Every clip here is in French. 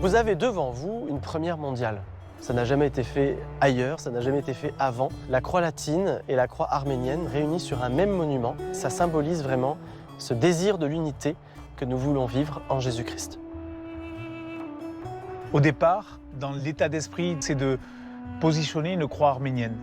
Vous avez devant vous une première mondiale. Ça n'a jamais été fait ailleurs, ça n'a jamais été fait avant. La croix latine et la croix arménienne réunies sur un même monument, ça symbolise vraiment ce désir de l'unité que nous voulons vivre en Jésus-Christ. Au départ, dans l'état d'esprit, c'est de positionner une croix arménienne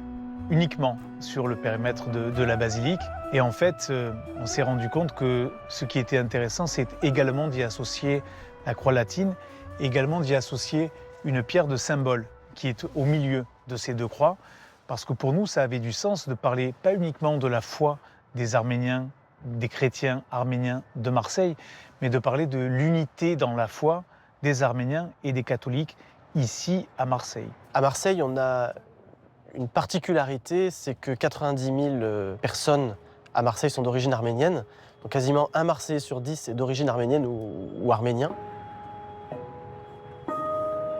uniquement sur le périmètre de la basilique. Et en fait, on s'est rendu compte que ce qui était intéressant, c'est également d'y associer la croix latine, également d'y associer une pierre de symbole qui est au milieu de ces deux croix, parce que pour nous, ça avait du sens de parler pas uniquement de la foi des Arméniens, des chrétiens arméniens de Marseille, mais de parler de l'unité dans la foi des Arméniens et des catholiques ici à Marseille. À Marseille, on a une particularité, c'est que 90 000 personnes à Marseille sont d'origine arménienne. Donc quasiment un Marseillais sur 10 est d'origine arménienne ou arménien.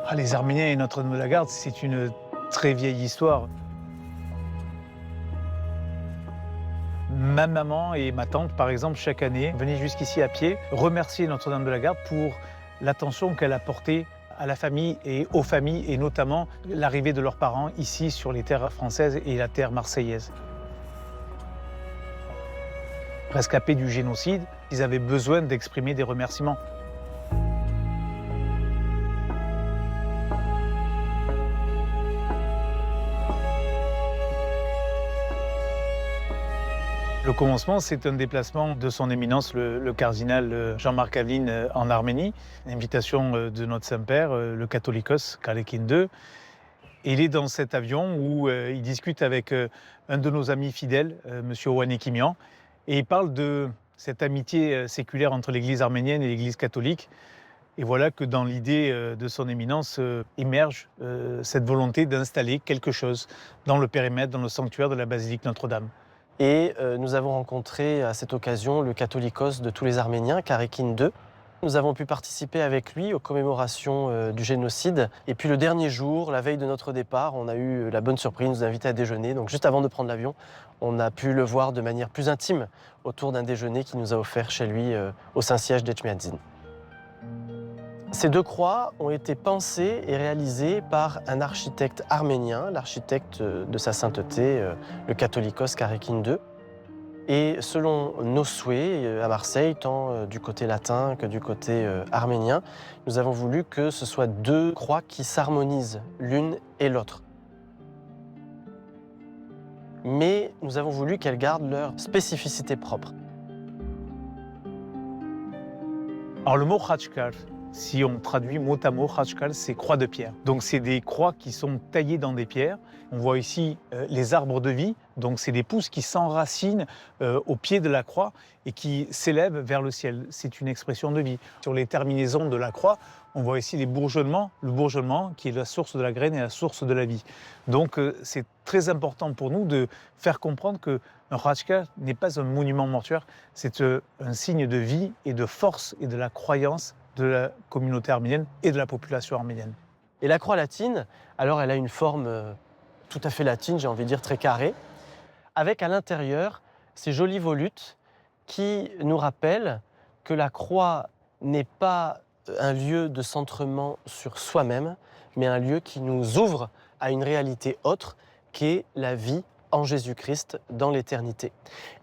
Ah, les Arméniens et Notre-Dame-de-la-Garde, c'est une très vieille histoire. Ma maman et ma tante, par exemple, chaque année, venaient jusqu'ici à pied remercier Notre-Dame-de-la-Garde pour l'attention qu'elle a portée à la famille et aux familles, et notamment l'arrivée de leurs parents ici sur les terres françaises et la terre marseillaise. Rescapés du génocide, ils avaient besoin d'exprimer des remerciements. Le commencement, c'est un déplacement de son éminence, le cardinal Jean-Marc Aveline en Arménie, une invitation de notre Saint-Père, le Catholicos Karekin II. Et il est dans cet avion où il discute avec un de nos amis fidèles, M. Ouane Kimian, et il parle de cette amitié séculaire entre l'Église arménienne et l'Église catholique. Et voilà que dans l'idée de son éminence émerge cette volonté d'installer quelque chose dans le périmètre, dans le sanctuaire de la basilique Notre-Dame. Et nous avons rencontré à cette occasion le catholicos de tous les Arméniens, Karekin II. Nous avons pu participer avec lui aux commémorations du génocide. Et puis le dernier jour, la veille de notre départ, on a eu la bonne surprise, il nous a invités à déjeuner. Donc juste avant de prendre l'avion, on a pu le voir de manière plus intime autour d'un déjeuner qu'il nous a offert chez lui au Saint-Siège d'Etchmiadzin. Ces deux croix ont été pensées et réalisées par un architecte arménien, l'architecte de sa sainteté, le catholicos Karekin II. Et selon nos souhaits à Marseille, tant du côté latin que du côté arménien, nous avons voulu que ce soit deux croix qui s'harmonisent l'une et l'autre. Mais nous avons voulu qu'elles gardent leur spécificité propre. Alors le mot Khachkar, si on traduit mot à mot, Khachkar, c'est croix de pierre. Donc c'est des croix qui sont taillées dans des pierres. On voit ici les arbres de vie, donc c'est des pousses qui s'enracinent au pied de la croix et qui s'élèvent vers le ciel. C'est une expression de vie. Sur les terminaisons de la croix, on voit ici les bourgeonnements, le bourgeonnement qui est la source de la graine et la source de la vie. Donc c'est très important pour nous de faire comprendre que un Khachkar n'est pas un monument mortuaire, c'est un signe de vie et de force et de la croyance de la communauté arménienne et de la population arménienne. Et la croix latine, alors elle a une forme tout à fait latine, j'ai envie de dire très carrée, avec à l'intérieur ces jolies volutes qui nous rappellent que la croix n'est pas un lieu de centrement sur soi-même, mais un lieu qui nous ouvre à une réalité autre, qui est la vie en Jésus-Christ dans l'éternité.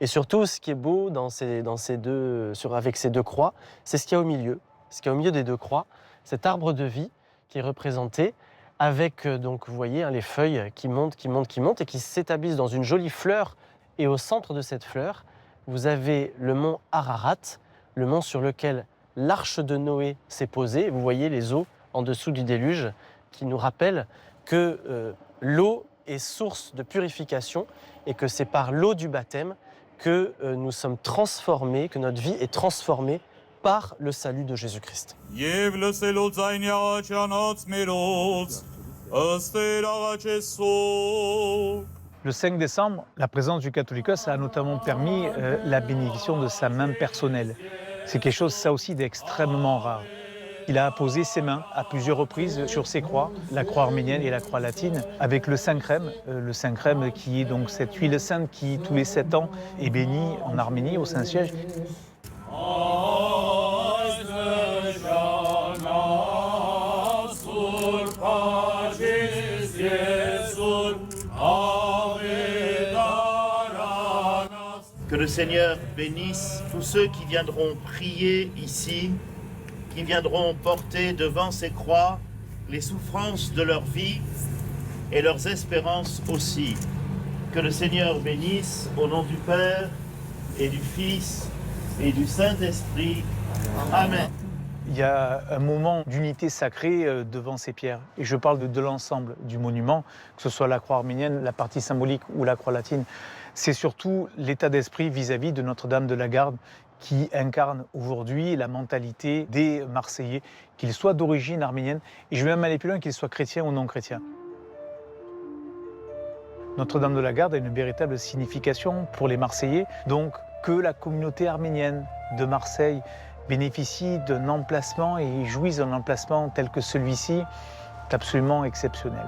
Et surtout, ce qui est beau avec ces deux croix, c'est ce qu'il y a au milieu. Ce qu'il y a au milieu des deux croix, cet arbre de vie qui est représenté avec, donc, vous voyez, les feuilles qui montent et qui s'établissent dans une jolie fleur. Et au centre de cette fleur, vous avez le mont Ararat, le mont sur lequel l'arche de Noé s'est posée. Vous voyez les eaux en dessous du déluge qui nous rappellent que l'eau est source de purification et que c'est par l'eau du baptême que nous sommes transformés, que notre vie est transformée par le salut de Jésus-Christ. Le 5 décembre, la présence du catholicos a notamment permis la bénédiction de sa main personnelle. C'est quelque chose, ça aussi, d'extrêmement rare. Il a apposé ses mains à plusieurs reprises sur ses croix, la croix arménienne et la croix latine, avec le Saint-Crème qui est donc cette huile sainte qui, tous les 7 ans, est bénie en Arménie, au Saint-Siège. le Seigneur bénisse tous ceux qui viendront prier ici, qui viendront porter devant ces croix les souffrances de leur vie et leurs espérances aussi. Que le Seigneur bénisse au nom du Père et du Fils et du Saint-Esprit. Amen. Il y a un moment d'unité sacrée devant ces pierres. Et je parle de l'ensemble du monument, que ce soit la croix arménienne, la partie symbolique ou la croix latine. C'est surtout l'état d'esprit vis-à-vis de Notre-Dame de la Garde qui incarne aujourd'hui la mentalité des Marseillais, qu'ils soient d'origine arménienne, et je vais même aller plus loin, qu'ils soient chrétiens ou non chrétiens. Notre-Dame de la Garde a une véritable signification pour les Marseillais, donc que la communauté arménienne de Marseille bénéficie d'un emplacement et jouisse d'un emplacement tel que celui-ci est absolument exceptionnel.